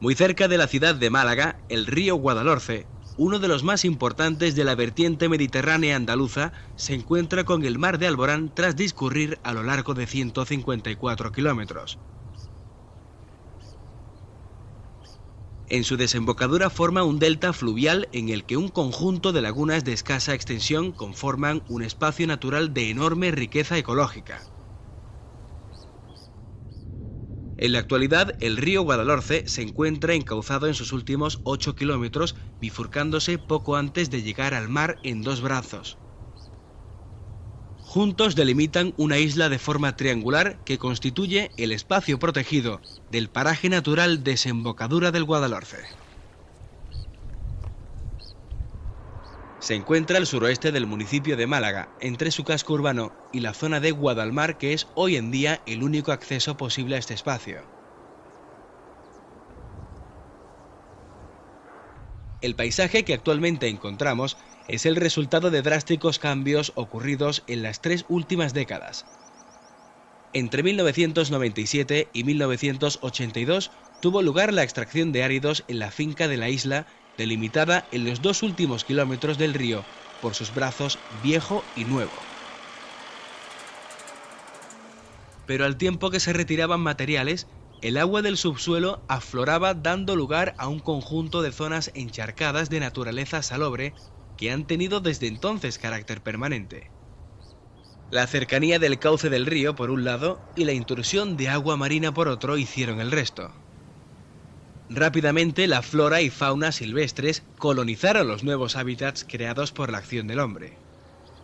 Muy cerca de la ciudad de Málaga, el río Guadalhorce, uno de los más importantes de la vertiente mediterránea andaluza, se encuentra con el mar de Alborán tras discurrir a lo largo de 154 kilómetros. En su desembocadura forma un delta fluvial en el que un conjunto de lagunas de escasa extensión conforman un espacio natural de enorme riqueza ecológica. En la actualidad, el río Guadalhorce se encuentra encauzado en sus últimos 8 kilómetros, bifurcándose poco antes de llegar al mar en dos brazos. Juntos delimitan una isla de forma triangular que constituye el espacio protegido del paraje natural Desembocadura del Guadalhorce. Se encuentra al suroeste del municipio de Málaga, entre su casco urbano y la zona de Guadalmar, que es hoy en día el único acceso posible a este espacio. El paisaje que actualmente encontramos es el resultado de drásticos cambios ocurridos en las 3 últimas décadas. Entre 1997 y 1982 tuvo lugar la extracción de áridos en la finca de la isla, delimitada en los 2 últimos kilómetros del río por sus brazos Viejo y Nuevo. Pero al tiempo que se retiraban materiales, el agua del subsuelo afloraba, dando lugar a un conjunto de zonas encharcadas de naturaleza salobre que han tenido desde entonces carácter permanente. La cercanía del cauce del río por un lado y la intrusión de agua marina por otro hicieron el resto. Rápidamente la flora y fauna silvestres colonizaron los nuevos hábitats creados por la acción del hombre.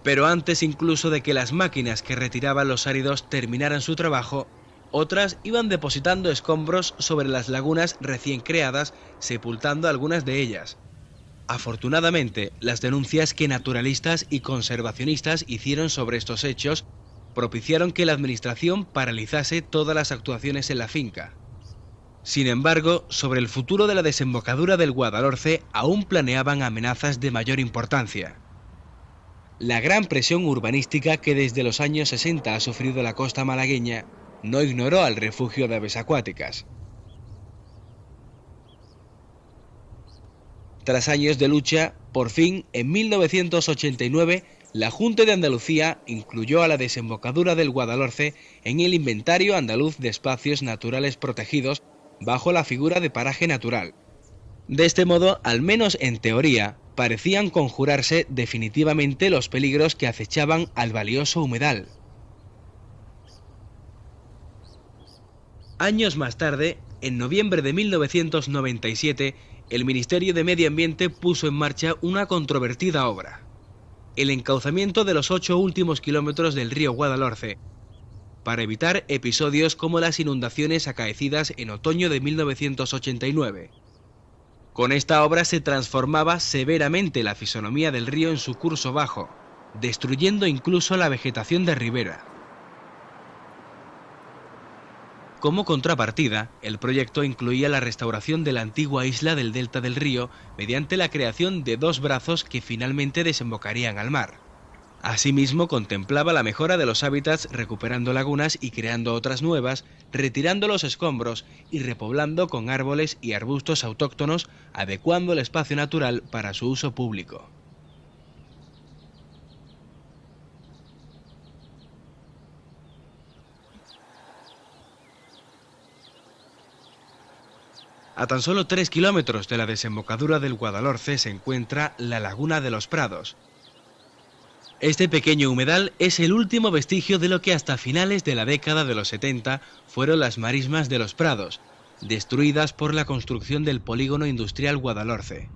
Pero antes incluso de que las máquinas que retiraban los áridos terminaran su trabajo, otras iban depositando escombros sobre las lagunas recién creadas, sepultando algunas de ellas. Afortunadamente, las denuncias que naturalistas y conservacionistas hicieron sobre estos hechos propiciaron que la administración paralizase todas las actuaciones en la finca. Sin embargo, sobre el futuro de la desembocadura del Guadalhorce aún planeaban amenazas de mayor importancia. La gran presión urbanística que desde los años 60 ha sufrido la costa malagueña no ignoró al refugio de aves acuáticas. Tras años de lucha, por fin, en 1989, la Junta de Andalucía incluyó a la desembocadura del Guadalhorce en el Inventario Andaluz de Espacios Naturales Protegidos bajo la figura de paraje natural. De este modo, al menos en teoría, parecían conjurarse definitivamente los peligros que acechaban al valioso humedal. Años más tarde, en noviembre de 1997, el Ministerio de Medio Ambiente puso en marcha una controvertida obra: el encauzamiento de los 8 últimos kilómetros del río Guadalhorce, para evitar episodios como las inundaciones acaecidas en otoño de 1989. Con esta obra se transformaba severamente la fisonomía del río en su curso bajo, destruyendo incluso la vegetación de ribera. Como contrapartida, el proyecto incluía la restauración de la antigua isla del delta del río mediante la creación de 2 brazos que finalmente desembocarían al mar. Asimismo, contemplaba la mejora de los hábitats recuperando lagunas y creando otras nuevas, retirando los escombros y repoblando con árboles y arbustos autóctonos, adecuando el espacio natural para su uso público. A tan solo 3 kilómetros de la desembocadura del Guadalhorce se encuentra la Laguna de los Prados. Este pequeño humedal es el último vestigio de lo que hasta finales de la década de los 70 fueron las marismas de los Prados, destruidas por la construcción del polígono industrial Guadalhorce.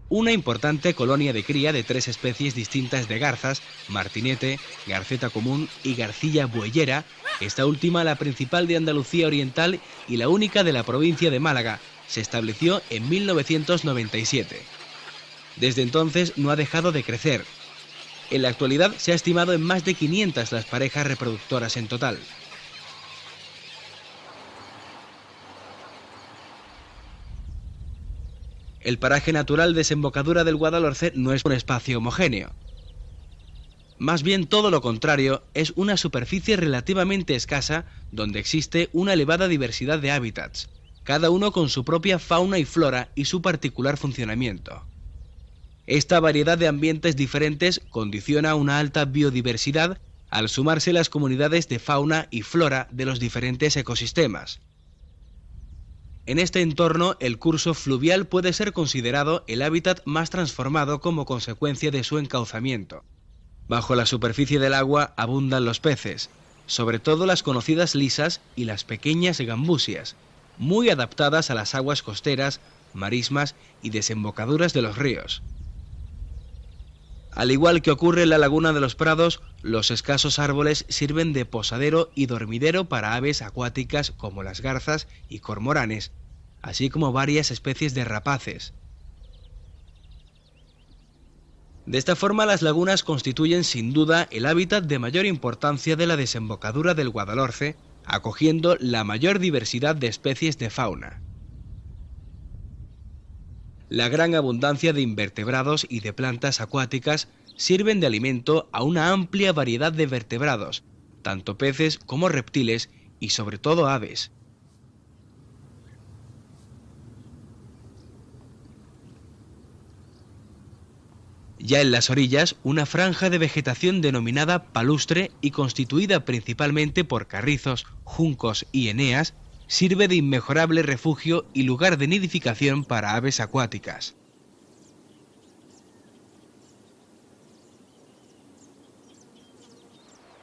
Una importante colonia de cría de 3 especies distintas de garzas, martinete, garceta común y garcilla bueyera, esta última la principal de Andalucía Oriental y la única de la provincia de Málaga, se estableció en 1997. Desde entonces no ha dejado de crecer. En la actualidad se ha estimado en más de 500 las parejas reproductoras en total. El paraje natural Desembocadura del Guadalhorce no es un espacio homogéneo. Más bien todo lo contrario, es una superficie relativamente escasa donde existe una elevada diversidad de hábitats, cada uno con su propia fauna y flora y su particular funcionamiento. Esta variedad de ambientes diferentes condiciona una alta biodiversidad al sumarse las comunidades de fauna y flora de los diferentes ecosistemas. En este entorno, el curso fluvial puede ser considerado el hábitat más transformado como consecuencia de su encauzamiento. Bajo la superficie del agua abundan los peces, sobre todo las conocidas lisas y las pequeñas gambusias, muy adaptadas a las aguas costeras, marismas y desembocaduras de los ríos. Al igual que ocurre en la laguna de los Prados, los escasos árboles sirven de posadero y dormidero para aves acuáticas como las garzas y cormoranes, así como varias especies de rapaces. De esta forma, las lagunas constituyen sin duda el hábitat de mayor importancia de la desembocadura del Guadalhorce, acogiendo la mayor diversidad de especies de fauna. La gran abundancia de invertebrados y de plantas acuáticas sirven de alimento a una amplia variedad de vertebrados, tanto peces como reptiles y sobre todo aves. Ya en las orillas, una franja de vegetación denominada palustre y constituida principalmente por carrizos, juncos y eneas, sirve de inmejorable refugio y lugar de nidificación para aves acuáticas.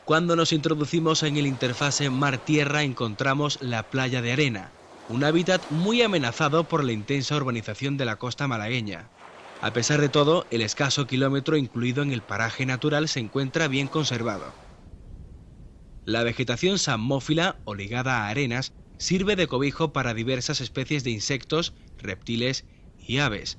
Cuando nos introducimos en el interfase mar-tierra encontramos la playa de arena, un hábitat muy amenazado por la intensa urbanización de la costa malagueña. A pesar de todo, el escaso kilómetro incluido en el paraje natural se encuentra bien conservado. La vegetación psammófila o ligada a arenas sirve de cobijo para diversas especies de insectos, reptiles y aves.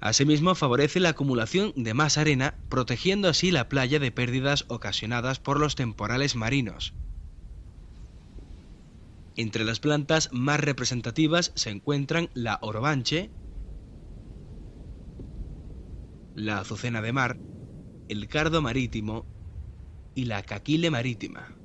Asimismo, favorece la acumulación de más arena, protegiendo así la playa de pérdidas ocasionadas por los temporales marinos. Entre las plantas más representativas se encuentran la orobanche, la azucena de mar, el cardo marítimo y la caquile marítima.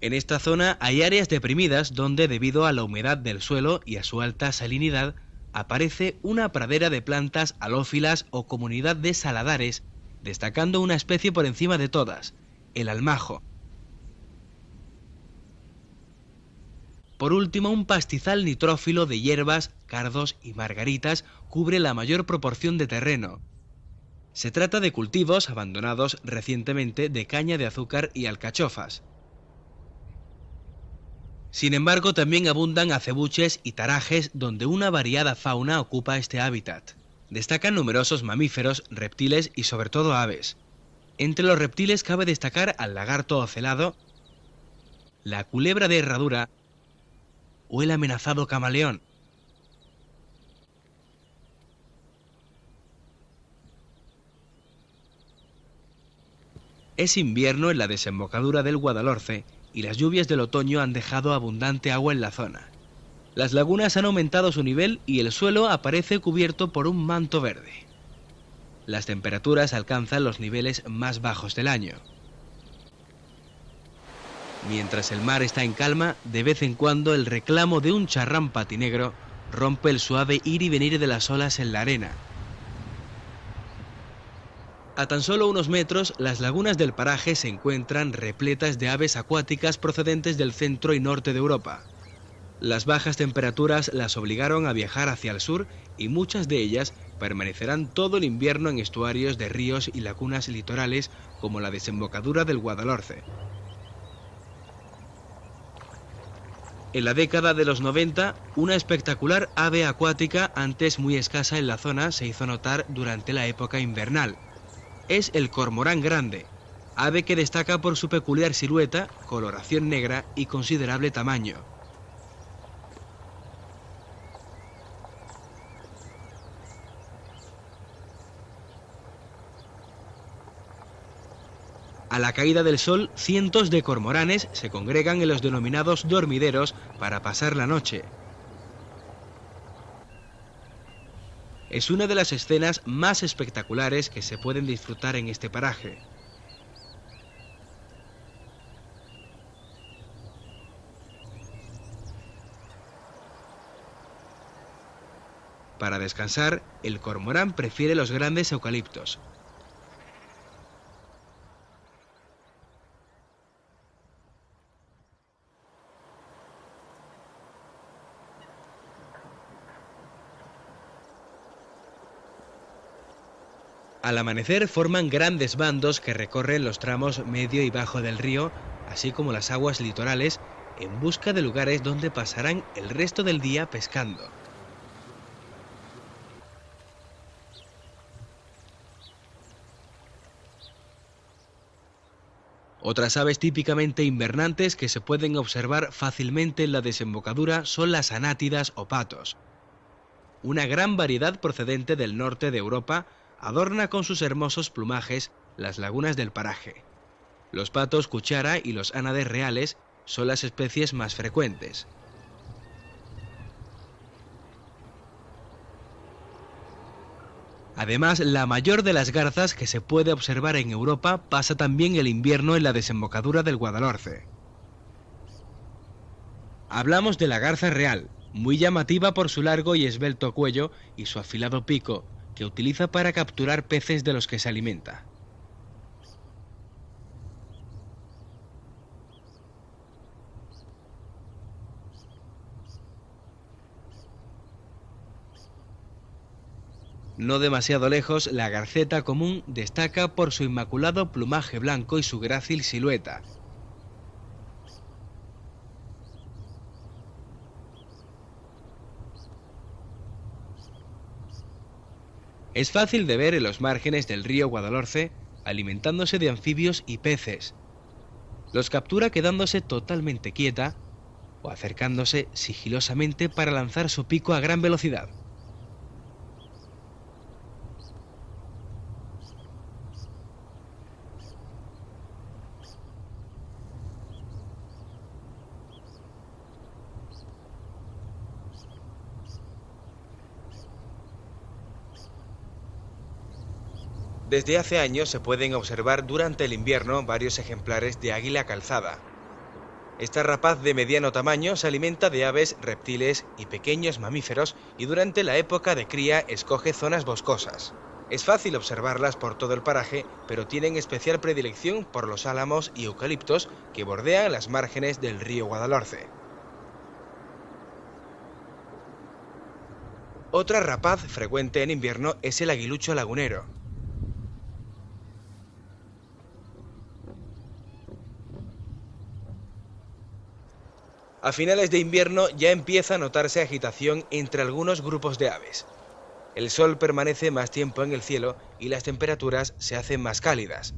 En esta zona hay áreas deprimidas donde, debido a la humedad del suelo y a su alta salinidad, aparece una pradera de plantas halófilas o comunidad de saladares, destacando una especie por encima de todas, el almajo. Por último, un pastizal nitrófilo de hierbas, cardos y margaritas cubre la mayor proporción de terreno. Se trata de cultivos abandonados recientemente de caña de azúcar y alcachofas. Sin embargo, también abundan acebuches y tarajes donde una variada fauna ocupa este hábitat. Destacan numerosos mamíferos, reptiles y sobre todo aves. Entre los reptiles cabe destacar al lagarto ocelado, la culebra de herradura o el amenazado camaleón. Es invierno en la desembocadura del Guadalhorce y las lluvias del otoño han dejado abundante agua en la zona. Las lagunas han aumentado su nivel y el suelo aparece cubierto por un manto verde. Las temperaturas alcanzan los niveles más bajos del año. Mientras el mar está en calma, de vez en cuando el reclamo de un charrán patinegro rompe el suave ir y venir de las olas en la arena. A tan solo unos metros, las lagunas del paraje se encuentran repletas de aves acuáticas procedentes del centro y norte de Europa. Las bajas temperaturas las obligaron a viajar hacia el sur y muchas de ellas permanecerán todo el invierno en estuarios de ríos y lagunas litorales como la desembocadura del Guadalhorce. En la década de los 90, una espectacular ave acuática antes muy escasa en la zona se hizo notar durante la época invernal. Es el cormorán grande, ave que destaca por su peculiar silueta, coloración negra y considerable tamaño. A la caída del sol, cientos de cormoranes se congregan en los denominados dormideros para pasar la noche. es una de las escenas más espectaculares que se pueden disfrutar en este paraje. Para descansar, el cormorán prefiere los grandes eucaliptos. Al amanecer forman grandes bandos que recorren los tramos medio y bajo del río, así como las aguas litorales, en busca de lugares donde pasarán el resto del día pescando. Otras aves típicamente invernantes que se pueden observar fácilmente en la desembocadura son las anátidas o patos. Una gran variedad procedente del norte de Europa adorna con sus hermosos plumajes las lagunas del paraje. Los patos cuchara y los ánades reales son las especies más frecuentes. Además, la mayor de las garzas que se puede observar en Europa pasa también el invierno en la desembocadura del Guadalhorce. Hablamos de la garza real, muy llamativa por su largo y esbelto cuello y su afilado pico, que utiliza para capturar peces de los que se alimenta. No demasiado lejos, la garceta común destaca por su inmaculado plumaje blanco y su grácil silueta. Es fácil de ver en los márgenes del río Guadalhorce, alimentándose de anfibios y peces. Los captura quedándose totalmente quieta o acercándose sigilosamente para lanzar su pico a gran velocidad. Desde hace años se pueden observar durante el invierno varios ejemplares de águila calzada. Esta rapaz de mediano tamaño se alimenta de aves, reptiles y pequeños mamíferos y durante la época de cría escoge zonas boscosas. Es fácil observarlas por todo el paraje, pero tienen especial predilección por los álamos y eucaliptos que bordean las márgenes del río Guadalhorce. Otra rapaz frecuente en invierno es el aguilucho lagunero. A finales de invierno ya empieza a notarse agitación entre algunos grupos de aves. El sol permanece más tiempo en el cielo y las temperaturas se hacen más cálidas.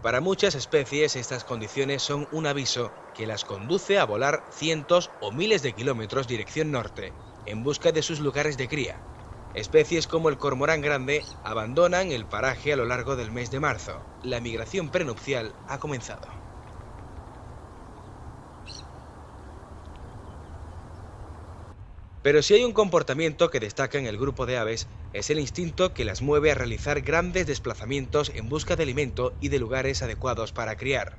Para muchas especies estas condiciones son un aviso que las conduce a volar cientos o miles de kilómetros dirección norte, en busca de sus lugares de cría. Especies como el cormorán grande abandonan el paraje a lo largo del mes de marzo. La migración prenupcial ha comenzado. Pero si hay un comportamiento que destaca en el grupo de aves, es el instinto que las mueve a realizar grandes desplazamientos en busca de alimento y de lugares adecuados para criar.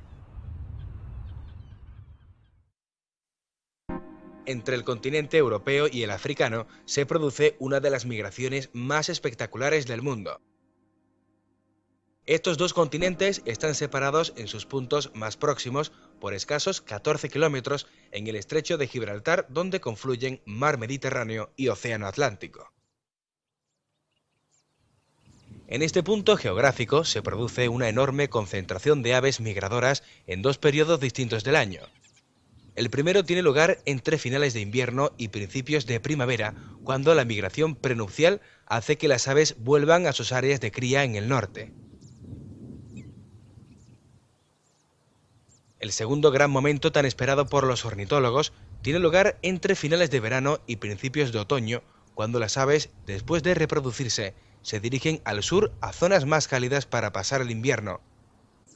Entre el continente europeo y el africano se produce una de las migraciones más espectaculares del mundo. Estos dos continentes están separados en sus puntos más próximos por escasos 14 kilómetros en el estrecho de Gibraltar, donde confluyen Mar Mediterráneo y Océano Atlántico. En este punto geográfico se produce una enorme concentración de aves migradoras en dos periodos distintos del año. El primero tiene lugar entre finales de invierno y principios de primavera, cuando la migración prenupcial hace que las aves vuelvan a sus áreas de cría en el norte. El segundo gran momento tan esperado por los ornitólogos tiene lugar entre finales de verano y principios de otoño, cuando las aves, después de reproducirse, se dirigen al sur a zonas más cálidas para pasar el invierno.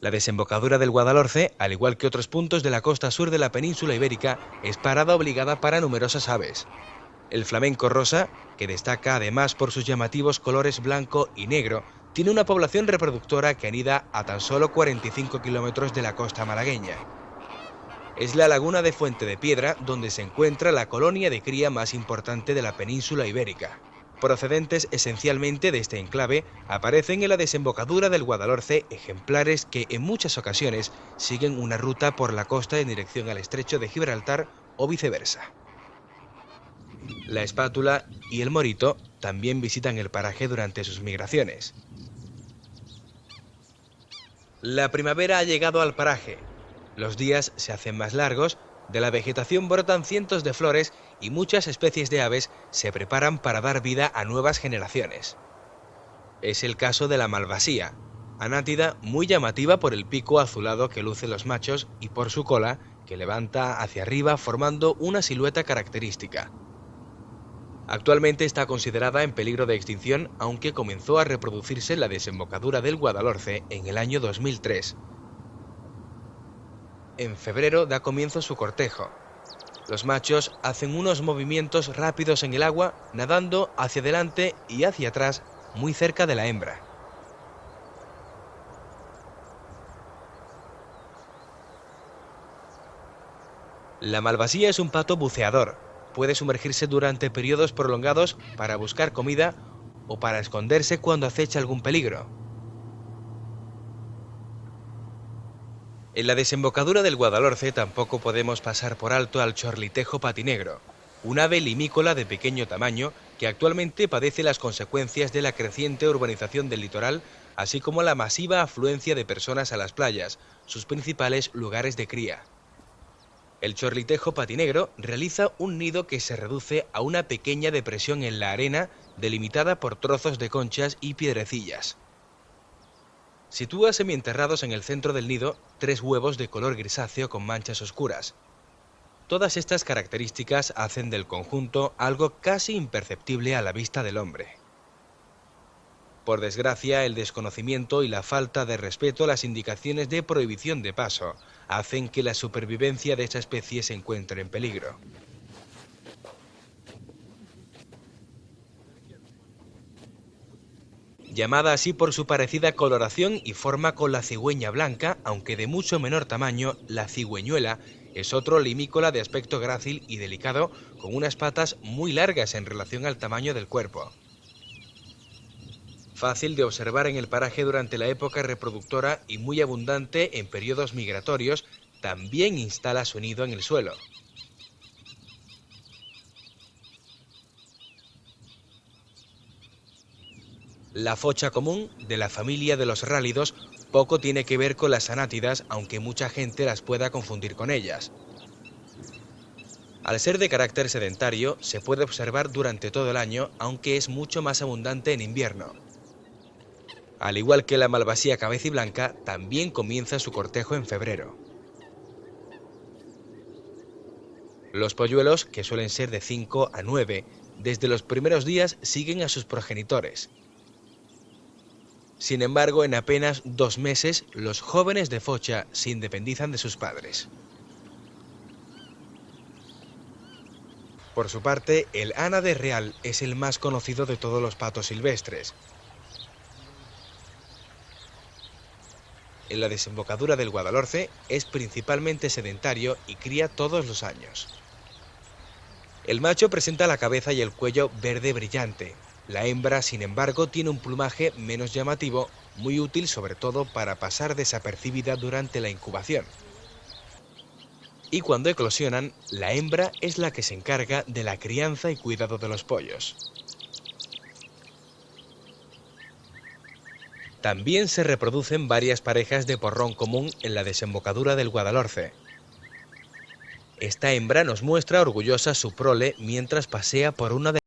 La desembocadura del Guadalhorce, al igual que otros puntos de la costa sur de la península ibérica, es parada obligada para numerosas aves. El flamenco rosa, que destaca además por sus llamativos colores blanco y negro, tiene una población reproductora que anida a tan solo 45 kilómetros de la costa malagueña. Es la laguna de Fuente de Piedra donde se encuentra la colonia de cría más importante de la península ibérica. Procedentes esencialmente de este enclave, aparecen en la desembocadura del Guadalhorce ejemplares que en muchas ocasiones siguen una ruta por la costa en dirección al estrecho de Gibraltar o viceversa. La espátula y el morito también visitan el paraje durante sus migraciones. La primavera ha llegado al paraje. Los días se hacen más largos, de la vegetación brotan cientos de flores y muchas especies de aves se preparan para dar vida a nuevas generaciones. Es el caso de la malvasía, anátida muy llamativa por el pico azulado que lucen los machos y por su cola que levanta hacia arriba formando una silueta característica. Actualmente está considerada en peligro de extinción, aunque comenzó a reproducirse en la desembocadura del Guadalhorce en el año 2003. En febrero da comienzo su cortejo. Los machos hacen unos movimientos rápidos en el agua, nadando hacia adelante y hacia atrás, muy cerca de la hembra. La malvasía es un pato buceador. Puede sumergirse durante periodos prolongados para buscar comida o para esconderse cuando acecha algún peligro. En la desembocadura del Guadalhorce tampoco podemos pasar por alto al chorlitejo patinegro, un ave limícola de pequeño tamaño que actualmente padece las consecuencias de la creciente urbanización del litoral, así como la masiva afluencia de personas a las playas, sus principales lugares de cría. El chorlitejo patinegro realiza un nido que se reduce a una pequeña depresión en la arena delimitada por trozos de conchas y piedrecillas. Sitúa semienterrados en el centro del nido 3 huevos de color grisáceo con manchas oscuras. Todas estas características hacen del conjunto algo casi imperceptible a la vista del hombre. Por desgracia, el desconocimiento y la falta de respeto a las indicaciones de prohibición de paso hacen que la supervivencia de esta especie se encuentre en peligro. Llamada así por su parecida coloración y forma con la cigüeña blanca, aunque de mucho menor tamaño, la cigüeñuela es otro limícola de aspecto grácil y delicado, con unas patas muy largas en relación al tamaño del cuerpo. Fácil de observar en el paraje durante la época reproductora y muy abundante en periodos migratorios, también instala su nido en el suelo. La focha común, de la familia de los rálidos, poco tiene que ver con las anátidas, aunque mucha gente las pueda confundir con ellas. Al ser de carácter sedentario, se puede observar durante todo el año, aunque es mucho más abundante en invierno. Al igual que la malvasía cabeciblanca, también comienza su cortejo en febrero. Los polluelos, que suelen ser de 5 a 9, desde los primeros días siguen a sus progenitores. Sin embargo, en apenas 2 meses, los jóvenes de focha se independizan de sus padres. Por su parte, el ánade real es el más conocido de todos los patos silvestres. En la desembocadura del Guadalhorce es principalmente sedentario y cría todos los años. El macho presenta la cabeza y el cuello verde brillante. La hembra, sin embargo, tiene un plumaje menos llamativo, muy útil sobre todo para pasar desapercibida durante la incubación. Y cuando eclosionan, la hembra es la que se encarga de la crianza y cuidado de los pollos. También se reproducen varias parejas de porrón común en la desembocadura del Guadalhorce. Esta hembra nos muestra orgullosa su prole mientras pasea por una de